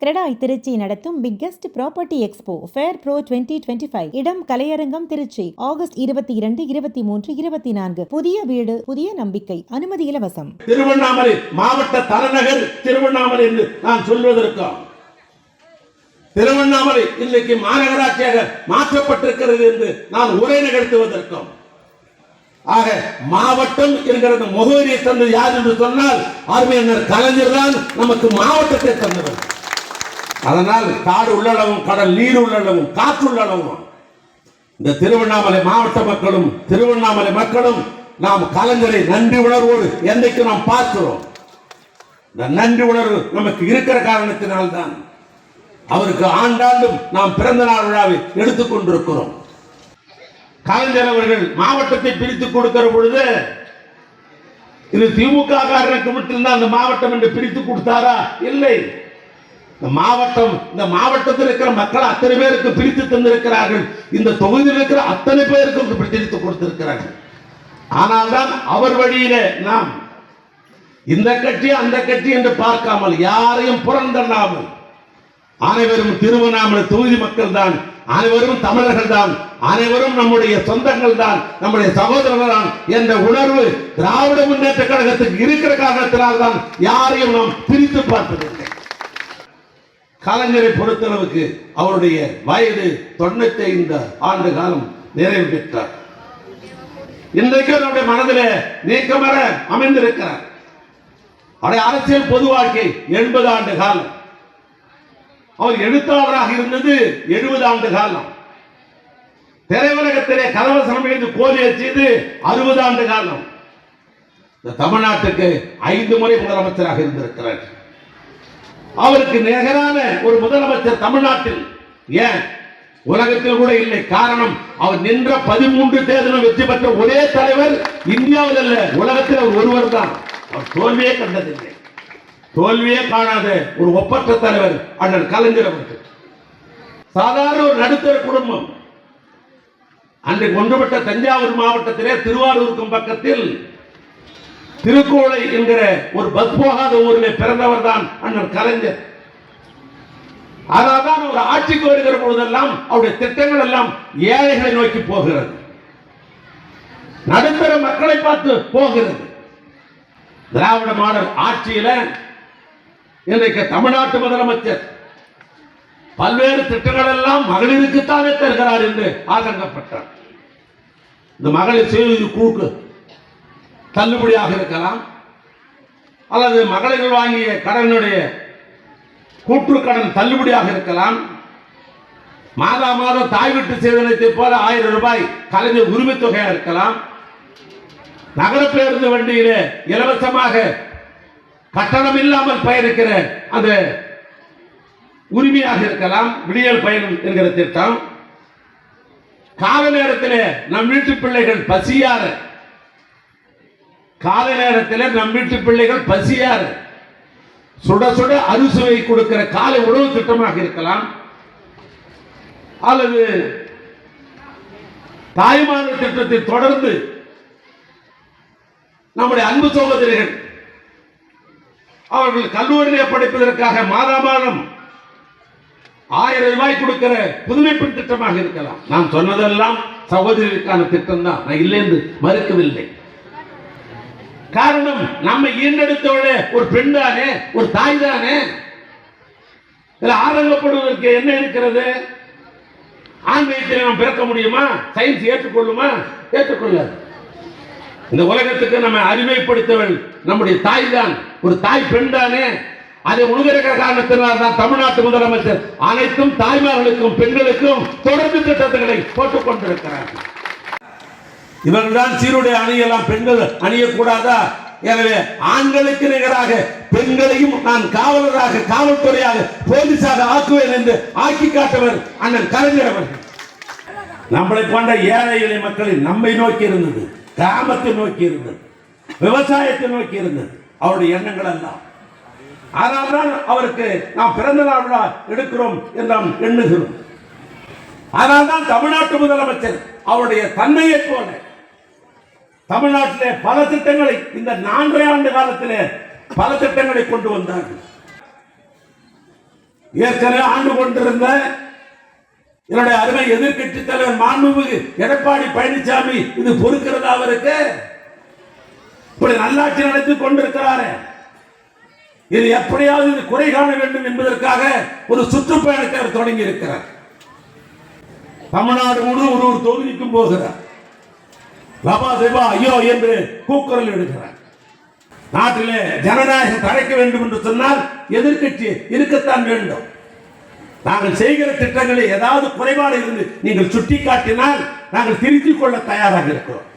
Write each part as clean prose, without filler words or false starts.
கிரெடாய் திருச்சி நடத்தும் biggest property expo fair pro 2025. இடம் கலையரங்கம் Trichy. August 22, 23, 24. புதிய வீடு புதிய நம்பிக்கை. அனுமதி இலவசம். திருவண்ணாமலை மாவட்ட தலைநகர் திருவண்ணாமலை என்று நான் சொல்வதற்கும் திருவண்ணாமலை இன்னைக்கு மாநகராட்சியாக மாற்றப்பட்டிருக்கிறது என்று நான் உரை நிகழ்த்துவதற்கும் ஆக மாவட்டம் என்கிற முகவரியை தந்தது யார் என்று சொன்னால் அறிஞர் கலைஞர் தான் நமக்கு மாவட்டத்தை தந்தவர். அதனால் காடு உள்ளளவும் கடல் நீர் உள்ளளவும் காற்று உள்ளளவும் இந்த திருவண்ணாமலை மாவட்ட மக்களும் திருவண்ணாமலை மக்களும் நாம் கலைஞரை நன்றி உணர்வோடு என்றைக்கு நாம் பார்க்கிறோம். இந்த நன்றி உணர்வு நமக்கு இருக்கிற காரணத்தினால்தான் அவருக்கு ஆண்டாண்டும் நாம் பிறந்த நாள் விழாவை எடுத்துக் கொண்டிருக்கிறோம். கலைஞர் அவர்கள் மாவட்டத்தை பிரித்துக் கொடுக்கிற பொழுது இது திமுக காரனுக்கு மட்டும்தான் அந்த மாவட்டம் என்று பிரித்து கொடுத்தாரா? இல்லை. இந்த மாவட்டத்தில் இருக்கிற மக்கள் அத்தனை பேருக்கு பிரித்து தந்திருக்கிறார்கள். இந்த தொகுதியில் இருக்கிற அத்தனை பேருக்கும் பிரித்து கொடுத்திருக்கிறார்கள். ஆனால் தான் அவர் வழியிலே நாம் இந்த கட்சி அந்த கட்சி என்று பார்க்காமல் யாரையும் புறந்தள்ளாமல் அனைவரும் திருவண்ணாமலை தொகுதி மக்கள் தான், அனைவரும் தமிழர்கள் தான், அனைவரும் நம்முடைய சொந்தங்கள் தான், நம்முடைய சகோதரர்கள் தான் என்ற உணர்வு திராவிட முன்னேற்ற கழகத்துக்கு இருக்கிற காரணத்தினால் தான் யாரையும் நாம் பிரித்து பார்ப்பதில்லை. கலைஞரை பொறுத்தளவுக்கு அவருடைய வயது 95 ஆண்டு காலம் நிறைவு பெற்றார். இன்றைக்கு நம்முடைய மனதிலே நீக்கமர அமைந்திருக்கிறார். அவருடைய அரசியல் பொது வாழ்க்கை 80 ஆண்டு காலம். அவர் எழுத்தாளராக இருந்தது 70 ஆண்டு காலம். திரையுலகத்திலே கலவசனம் மீது கோலியர் செய்து 60 ஆண்டு காலம். இந்த தமிழ்நாட்டுக்கு 5 முறை முதலமைச்சராக இருந்திருக்கிறார். அவருக்கு நிகரான ஒரு முதலமைச்சர் தமிழ்நாட்டில் ஏன் உலகத்தில் கூட இல்லை. காரணம், அவர் நின்ற 13 தேர்தலும் வெற்றி பெற்ற ஒரே தலைவர் இந்தியாவில் அல்ல, உலகத்தில் அவர் ஒருவர் தான். அவர் தோல்வியே கண்டதில்லை. தோல்வியே காணாத ஒரு ஒப்பற்ற தலைவர் அண்ணன் கலைஞர் அவர்கள். சாதாரண ஒரு நடுத்தர குடும்பம். அன்றைக்கு ஒன்றுபட்ட தஞ்சாவூர் மாவட்டத்திலே திருவாரூருக்கும் பக்கத்தில் திருக்கோளை என்கிற ஒரு பஸ் போகாத ஊரில் பிறந்தவர் தான் அண்ணன் கலைஞர். அதான் ஒரு ஆட்சிக்கு வருகிற பொழுதெல்லாம் அவருடைய திட்டங்கள் எல்லாம் ஏழைகளை நோக்கி போகிறது, நடுத்தர மக்களை பார்த்து போகிறது. திராவிட மாடல் ஆட்சியில இன்றைக்கு தமிழ்நாட்டு முதலமைச்சர் பல்வேறு திட்டங்கள் எல்லாம் மகளிருக்குத்தானே தருகிறார் என்று ஆதங்கப்பட்டார். இந்த மகளிர் சுய குழுக்கு தள்ளுபடியாக இருக்கலாம், அல்லது மகளிர்கள் வாங்கிய கடனுடைய கூற்று கடன் தள்ளுபடியாக இருக்கலாம், மாதா மாதம் தாய் வீட்டு சேதனத்தை போல 1000 ரூபாய் கலைஞர் உரிமை தொகையாக இருக்கலாம், நகர பேருந்து வண்டியிலே இலவசமாக கட்டணம் இல்லாமல் பயணிக்கிற அந்த உரிமையாக இருக்கலாம், விடியல் பயணம் என்கிற திட்டம். கால நேரத்தில் நம் வீட்டு பிள்ளைகள் பசியார கால நேரத்தில் நம் வீட்டு பிள்ளைகள் பசியார சுட சுட அறுசுவை கொடுக்கிற காலை உணவு திட்டமாக இருக்கலாம், அல்லது தாய்மார் திட்டத்தை தொடர்ந்து நம்முடைய அன்பு சகோதரிகள் அவர்கள் கல்லூரியிலே படிப்பதற்காக மாதா மாதம் 1000 ரூபாய் கொடுக்கிற புதுமைப்பின் திட்டமாக இருக்கலாம். நான் சொன்னதெல்லாம் சகோதரிகளுக்கான திட்டம் தான், நான் இல்லை என்று மறுக்கவில்லை. காரணம், நம்ம ஈண்டெடுத்தவளே ஒரு பெண் தானே, ஒரு தாய் தானே. ஆரம்பப்படுவதற்கு என்ன இருக்கிறது? ஆன்மீகத்தில் நாம் பிறக்க முடியுமா? சயின்ஸ் ஏற்றுக்கொள்ளுமா? ஏற்றுக்கொள்ளாது. இந்த உலகத்துக்கு நம்ம அறிமுகப்படுத்தவள் நம்முடைய தாய் தான், ஒரு தாய் பெண் தானே. அதை உணர்கிற காரணத்தினால் தான் தமிழ்நாட்டு முதலமைச்சர் அனைத்தும் தாய்மார்களுக்கும் பெண்களுக்கும் தொடர்ந்து திட்டங்களை போட்டுக் கொண்டிருக்கிறார்கள். இவர்கள் தான் சீருடை அணியலாம், பெண்கள் அணியக்கூடாதா? எனவே ஆண்களுக்கு நிகராக பெண்களையும் நான் காவலராக, காவல்துறையாக, போலீஸாக ஆக்குவேன் என்று ஆக்கி காட்டவர் அண்ணன் கலைஞர் அவர்கள். நம்மளை போன்ற ஏழை எளிய மக்களின் நம்மை நோக்கி இருந்தது, கிராமத்தை நோக்கி இருந்தது, விவசாயத்தை நோக்கி இருந்தது அவருடைய எண்ணங்கள் எல்லாம். அதனால்தான் அவருக்கு நாம் பிறந்த நாள் விழா எடுக்கிறோம் என்று நாம் எண்ணுகிறோம். அதனால்தான் தமிழ்நாட்டு முதலமைச்சர் அவருடைய தன்மையை போல தமிழ்நாட்டிலே பல திட்டங்களை இந்த 4.5 ஆண்டு காலத்திலே பல திட்டங்களை கொண்டு வந்தார்கள். ஏற்கனவே ஆண்டு கொண்டிருந்த என்னுடைய அருமை எதிர்க்கட்சி தலைவர் மாண்புமிகு எடப்பாடி பழனிசாமி இது பொறுக்கிறதா அவருக்கு? இப்படி நல்லாட்சி நடத்தி கொண்டிருக்கிறாரு. இது எப்படியாவது இது குறை காண வேண்டும் என்பதற்காக ஒரு சுற்றுப்பயணத்தை அவர் தொடங்கி இருக்கிறார். தமிழ்நாடு முழு ஒரு தொகுதிக்கும் போகிறார். லபா தேவா ஐயோ என்று கூக்குரல் எடுக்கிறார். நாட்டிலே ஜனநாயகம் தழைக்க வேண்டும் என்று சொன்னால் எதிர்க்கட்சி இருக்கத்தான் வேண்டும். நாங்கள் செய்கிற திட்டங்களை ஏதாவது குறைபாடு இருந்து நீங்கள் சுட்டிக்காட்டினால் நாங்கள் திருத்திக் கொள்ள தயாராக இருக்கிறோம்.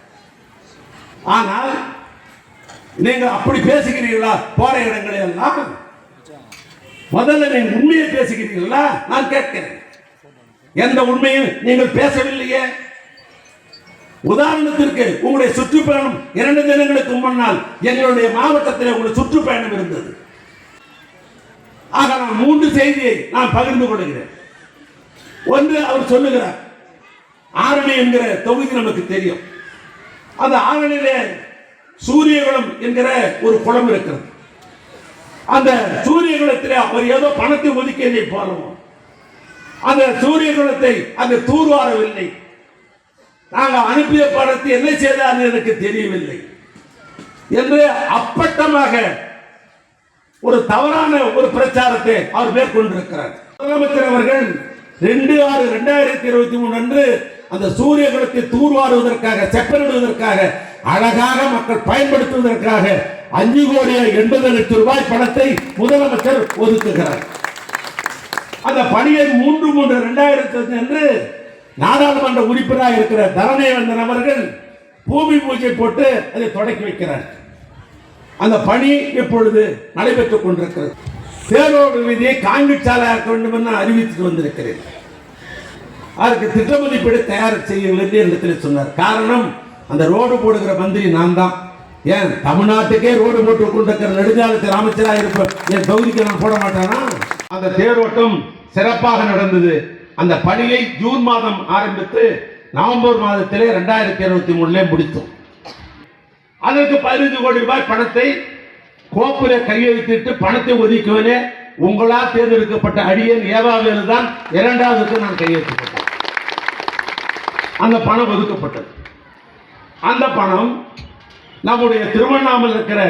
ஆனால் நீங்கள் அப்படி பேசுகிறீர்களா? போற இடங்களை எல்லாம் முதல்ல நீங்கள் உண்மையை பேசுகிறீர்களா? நான் கேட்கிறேன். எந்த உண்மையும் நீங்கள் பேசவில்லையே. உதாரணத்திற்கு உங்களுடைய சுற்றுப்பயணம் 2 தினங்களுக்கு முன்னால் எங்களுடைய மாவட்டத்தில் உங்களுடைய சுற்றுப்பயணம் இருந்தது. ஆக நான் 3 செய்தியை நான் பகிர்ந்து கொள்கிறேன். ஒன்று, அவர் சொல்லுகிறார் ஆரணி என்கிற தொகுதி நமக்கு தெரியும். அந்த ஆரணியிலே சூரியகுளம் என்கிற ஒரு குளம் இருக்கிறது. அந்த சூரியகுளத்தில் அவர் ஏதோ பணத்தை ஒதுக்கியதை போலவும் அந்த சூரியகுளத்தை அங்கு தூர்வாரவில்லை. நாங்கள் அனுப்பிய பணத்தை என்ன செய்தார் எனக்கு தெரியவில்லை என்று அப்பட்டமாக ஒரு தவறான ஒரு பிரச்சாரத்தை அவர் மேற்கொண்டிருக்கிறார். முதலமைச்சர் அவர்கள் 2/6/2023 அன்று அந்த சூரியகுளத்தை தூர்வாருவதற்காக செப்பனிடுவதற்காக அழகாக மக்கள் பயன்படுத்துவதற்காக 5,80,00,000 பணத்தை முதலமைச்சர் ஒதுக்குகிறார். அந்த பணியை 3/3/2005 அன்று நாடாளுமன்ற உறுப்பினராக இருக்கிற தரணேவந்தன் அவர்கள் பூமி பூஜை போட்டு அதை தொடக்கி வைக்கிறார். அந்த பணி இப்பொழுது நடைபெற்றுக் கொண்டிருக்கிறது. தேரோடு வீதியை காங்கிரீட் சாலையாக்க வேண்டும் என்று அறிவித்து வந்திருக்கிறேன். அதற்கு திட்ட மதிப்பீடு தயார் செய்யுங்கள் என்று இடத்தில் சொன்னார். காரணம், அந்த ரோடு போடுகிற மந்திரி நான் தான். ஏன் தமிழ்நாட்டுக்கே ரோடு போட்டு கொண்டிருக்கிற நெடுஞ்சாலைத்துறை அமைச்சராக இருப்ப என் தொகுதிக்கு நான் போட மாட்டேனா? அந்த தேரோட்டம் சிறப்பாக நடந்தது. அந்த பணியை ஜூன் மாதம் ஆரம்பித்து நவம்பர் மாதத்திலே 2023 முடித்தோம். அதற்கு 15 கோடி ரூபாய் பணத்தை கோப்புல கையெழுத்திட்டு பணத்தை ஒதுக்குவனே உங்களால் தேர்ந்தெடுக்கப்பட்ட அடியேன் ஏவாவேலு தான் 2வது நான் கையெழுத்திட்டேன். அந்த பணம் ஒதுக்கப்பட்டது. அந்த பணம் நம்முடைய திருவண்ணாமலை இருக்கிற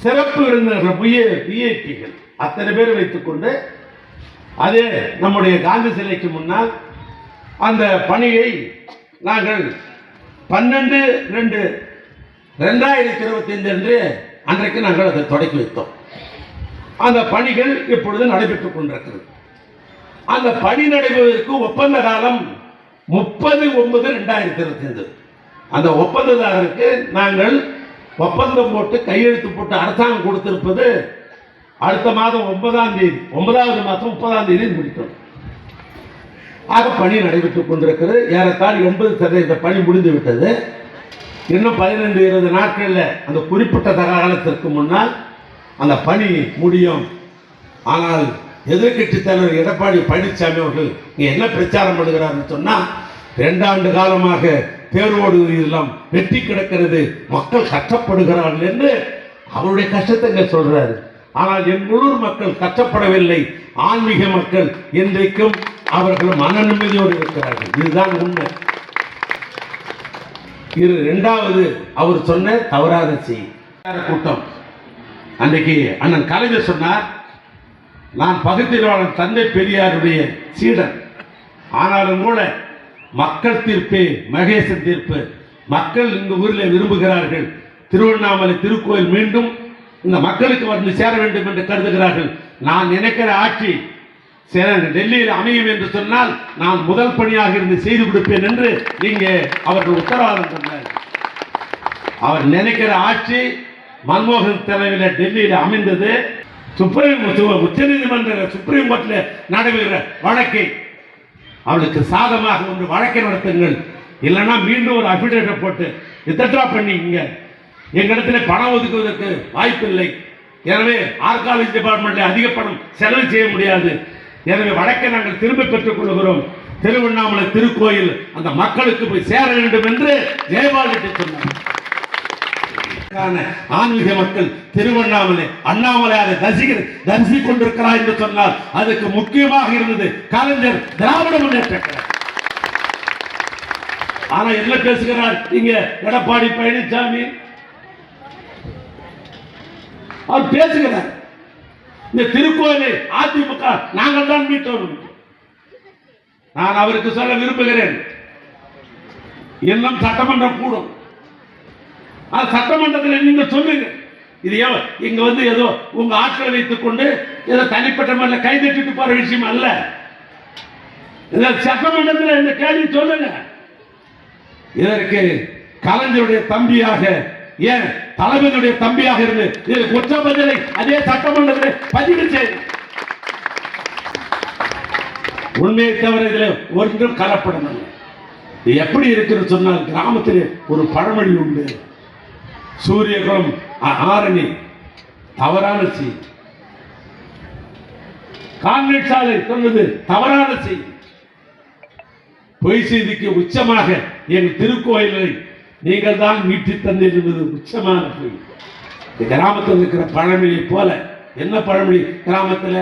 சிறப்பு விருந்தினர்கள் விஐபிகள் அத்தனை பேர் வைத்துக் கொண்டு அதே நம்முடைய காந்தி சிலைக்கு முன்னால் அந்த பணியை நாங்கள் 12/2/2025 அன்று அன்றைக்கு நாங்கள் அதை தொடக்கி வைத்தோம். அந்த பணிகள் இப்பொழுது நடைபெற்றுக் கொண்டிருக்கிறது. அந்த பணி நடைபெறுவதற்கு ஒப்பந்த காலம் 30/9/2025. அந்த ஒப்பந்ததாரருக்கு நாங்கள் ஒப்பந்தம் போட்டு கையெழுத்து போட்டு அரசாங்கம் கொடுத்திருப்பது அடுத்த மாதம் 9ஆம் தேதி 9வது மாதம் 30ஆம் தேதி முடிக்கணும். ஆக பணி நடைபெற்றுக் கொண்டிருக்கிறது. ஏறத்தாழ் 80% பணி முடிந்து விட்டது. இன்னும் 15-20 நாட்களில் அந்த குறிப்பிட்ட காலத்திற்கு முன்னால் அந்த பணி முடியும். ஆனால் எதிர்க்கட்சி தலைவர் எடப்பாடி பழனிசாமி அவர்கள் இங்கே என்ன பிரச்சாரம் பண்ணுகிறார்னு சொன்னால் 2 ஆண்டு காலமாக தேர்வோடு எல்லாம் வெட்டி கிடக்கிறது, மக்கள் கஷ்டப்படுகிறார்கள் என்று அவருடைய கஷ்டத்தை சொல்றாரு. ஆனால் என் உள்ளூர் மக்கள் கஷ்டப்படவில்லை. ஆன்மீக மக்கள் இன்றைக்கும் அவர்கள் மன நிம்மதியோடு இருக்கிறார்கள். இதுதான் உண்மை. இது 2வது அவர் சொன்ன தவறான செய்தி. கூட்டம் அன்றைக்கு அண்ணன் கலைஞர் சொன்னார், நான் பகுத்தறிவாளன் தந்தை பெரியாருடைய சீடன், ஆனாலும் கூட மக்கள் தீர்ப்பு மகேசன் தீர்ப்பு மக்கள் இந்த ஊரில் விரும்புகிறார்கள். திருவண்ணாமலை திருக்கோயில் மீண்டும் இந்த மக்களுக்கு வந்து சேர வேண்டும் என்று கருதுகிறார்கள். நான் நினைக்கிற ஆட்சி டெல்லியில் அமையும் என்று சொன்னால் நான் முதல் பணியாக இருந்து செய்து கொடுப்பேன் என்று இங்கே அவர்கள் உத்தரவாதம் சொன்னார். அவர் நினைக்கிற ஆட்சி மன்மோகன் தலைமையில் டெல்லியில் அமைந்தது. உச்சநீதிமன்ற சுப்ரீம் கோர்ட்டில் நடைபெறுகிற வழக்கை அவளுக்கு சாதமாக ஒன்று வழக்கை நடத்துங்கள், இல்லைன்னா மீண்டும் ஒரு அபிடேவிட் போட்டு வித்ட்ரா பண்ணிங்க. எங்களிடத்துல பணம் ஒதுக்குவதற்கு வாய்ப்பில்லை. எனவே ஆர்காலஜி டிபார்ட்மெண்ட்ல அதிக பணம் செலவு செய்ய முடியாது. எனவே வழக்கை நாங்கள் திரும்ப பெற்றுக் கொள்கிறோம். திருவண்ணாமலை திருக்கோயில் அந்த மக்களுக்கு போய் சேர வேண்டும் என்று ஜெயபால் ரெட்டி சொன்னார். ஆன்மீக மக்கள் திருவண்ணாமலை அண்ணாமலையாரை தரிசித்துக் கொண்டிருக்கிறார் என்று சொன்னால் அதுக்கு முக்கியமாக இருந்தது கலைஞர் திராவிட முன்னேற்ற கழகம். ஆனா என்ன பேசுகிறார் இங்க எடப்பாடி பழனிசாமி? அவர் பேசுகிறார் இந்த திருக்கோயிலை அதிமுக நாங்கள் தான் மீட்டோம். நான் அவருக்கு சொல்ல விரும்புகிறேன், இன்னும் சட்டமன்றம் கூடும். சட்டமன்றத்தில் நீங்க சொல்லுங்க, இது இங்க வந்து ஏதோ உங்க ஆட்களை வைத்துக் கொண்டு ஏதோ தனிப்பட்ட முறையில் கைதட்டிட்டு போற விஷயம் அல்ல. சட்டமன்றத்தில் இந்த கேள்வி சொல்லுங்க. இதற்கு கலைஞருடைய தம்பியாக, ஏன் தலைவனுடைய தம்பியாக இருந்து இதற்கு உச்ச பதிலை அதே சட்டமன்றத்தில் பதிவு செய்து உண்மையை தவிர இதில் ஒன்றும் கலப்படம். எப்படி இருக்குன்னு சொன்னால் கிராமத்தில் ஒரு பழமொழி உண்டு, சூரியகுளம் ஆரணி தவறான செய்தி, கான்வென்ட் சாலை சொன்னது தவறான செய்தி. பொய் செய்திக்கு உச்சமாக என் திருக்கோயிலை நீங்கள் தான் மீட்டு தந்திருந்தது உச்சமான பொய். கிராமத்தில் இருக்கிற பழமொழியை போல, என்ன பழமொழி கிராமத்தில்?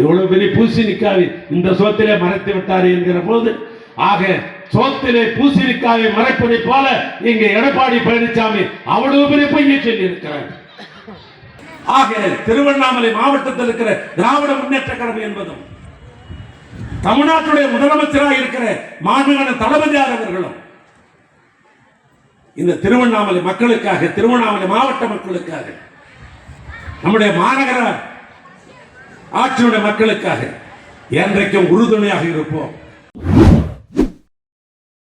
எவ்வளவு பெரிய பூசணிக்காவை இந்த சோத்திலே மறைத்து விட்டார் என்கிற போது, ஆக சோத்திலே பூசணிக்காவை மறைப்பதை போல இங்க எடப்பாடி பழனிசாமி அவ்வளவு பெரிய பொய்யை சொல்லி இருக்கிறார். ஆக திருவண்ணாமலை மாவட்டத்தில் இருக்கிற திராவிட முன்னேற்ற கழகம் என்பதும் தமிழ்நாட்டுடைய முதலமைச்சராக இருக்கிற மாண்புமிகு தளபதியார் அவர்களும் இந்த திருவண்ணாமலை மக்களுக்காக, திருவண்ணாமலை மாவட்ட மக்களுக்காக, நம்முடைய மாநகர ஆட்சியுடைய மக்களுக்காக என்றைக்கும் உறுதுணையாக இருப்போம்.